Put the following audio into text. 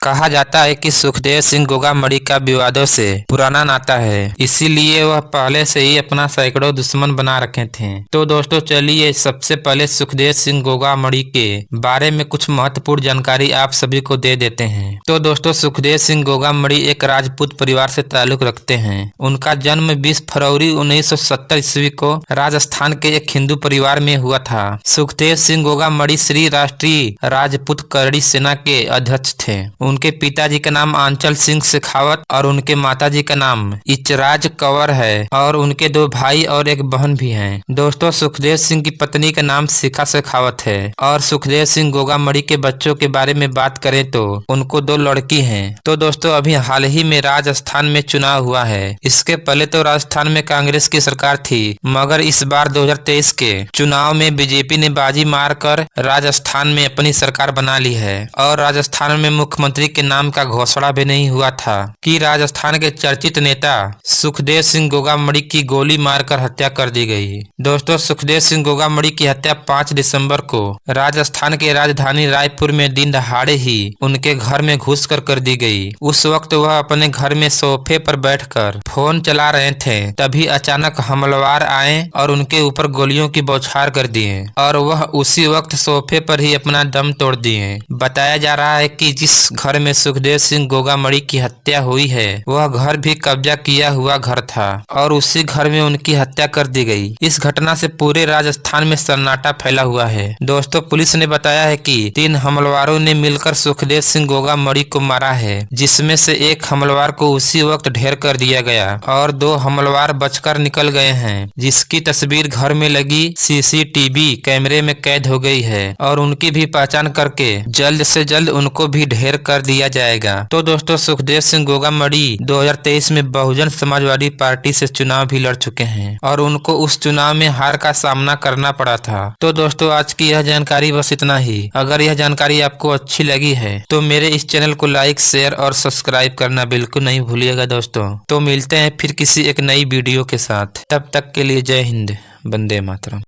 कहा जाता है कि सुखदेव सिंह गोगामड़ी का विवादों से पुराना नाता है, इसीलिए वह पहले से ही अपना सैकड़ों दुश्मन बना रखे थे। तो दोस्तों चलिए सबसे पहले सुखदेव सिंह गोगामड़ी के बारे में कुछ महत्वपूर्ण जानकारी आप सभी को दे देते हैं। तो दोस्तों सुखदेव सिंह गोगामड़ी एक राजपूत परिवार से ताल्लुक रखते हैं। उनका जन्म 20 फरवरी 1970 ईस्वी को राजस्थान के एक हिंदू परिवार में हुआ था। सुखदेव सिंह गोगामड़ी श्री राष्ट्रीय राजपूत करड़ी सेना के अध्यक्ष थे। उनके पिताजी का नाम आंचल सिंह शेखावत और उनके माताजी का नाम इचराज कंवर है और उनके 2 भाई और एक बहन भी हैं। दोस्तों सुखदेव सिंह की पत्नी का नाम शिखा शेखावत है और सुखदेव सिंह गोगामड़ी के बच्चों के बारे में बात करें तो उनको 2 लड़की हैं। तो दोस्तों अभी हाल ही में राजस्थान में चुनाव हुआ है। इसके पहले तो राजस्थान में कांग्रेस की सरकार थी, मगर इस बार 2023 के चुनाव में बीजेपी ने बाजी मारकर राजस्थान में अपनी सरकार बना ली है और राजस्थान में मुख्यमंत्री के नाम का घोषणा भी नहीं हुआ था कि राजस्थान के चर्चित नेता सुखदेव सिंह गोगामड़ी की गोली मारकर हत्या कर दी गई। दोस्तों सुखदेव सिंह गोगामड़ी की हत्या 5 दिसंबर को राजस्थान के राजधानी रायपुर में दिन दहाड़े ही उनके घर में घुसकर कर दी गई। उस वक्त वह अपने घर में सोफे पर बैठकर फोन चला रहे थे, तभी अचानक हमलावर आए और उनके ऊपर गोलियों की बौछार कर दिए और वह उसी वक्त सोफे पर ही अपना दम तोड़ दिए। बताया जा रहा है कि जिस घर में सुखदेव सिंह गोगामड़ी की हत्या हुई है वह घर भी कब्जा किया हुआ घर था और उसी घर में उनकी हत्या कर दी गई। इस घटना से पूरे राजस्थान में सन्नाटा फैला हुआ है। दोस्तों पुलिस ने बताया है कि 3 हमलावरों ने मिलकर सुखदेव सिंह गोगामड़ी को मारा है, जिसमें से एक हमलावर को उसी वक्त ढेर कर दिया गया और 2 हमलावर बचकर निकल गए हैं, जिसकी तस्वीर घर में लगी सीसीटीवी कैमरे में कैद हो गई है और उनकी भी पहचान करके जल्द से जल्द उनको भी ढेर कर दिया जाएगा। तो दोस्तों सुखदेव सिंह गोगामड़ी 2023 में बहुजन समाजवादी पार्टी से चुनाव भी लड़ चुके हैं और उनको उस चुनाव में हार का सामना करना पड़ा था। तो दोस्तों आज की यह जानकारी बस इतना ही। अगर यह जानकारी आपको अच्छी लगी है तो मेरे इस चैनल को लाइक शेयर और सब्सक्राइब करना बिल्कुल नहीं भूलिएगा दोस्तों। तो मिलते हैं फिर किसी एक नई वीडियो के साथ, तब तक के लिए जय हिंद, वंदे मातरम।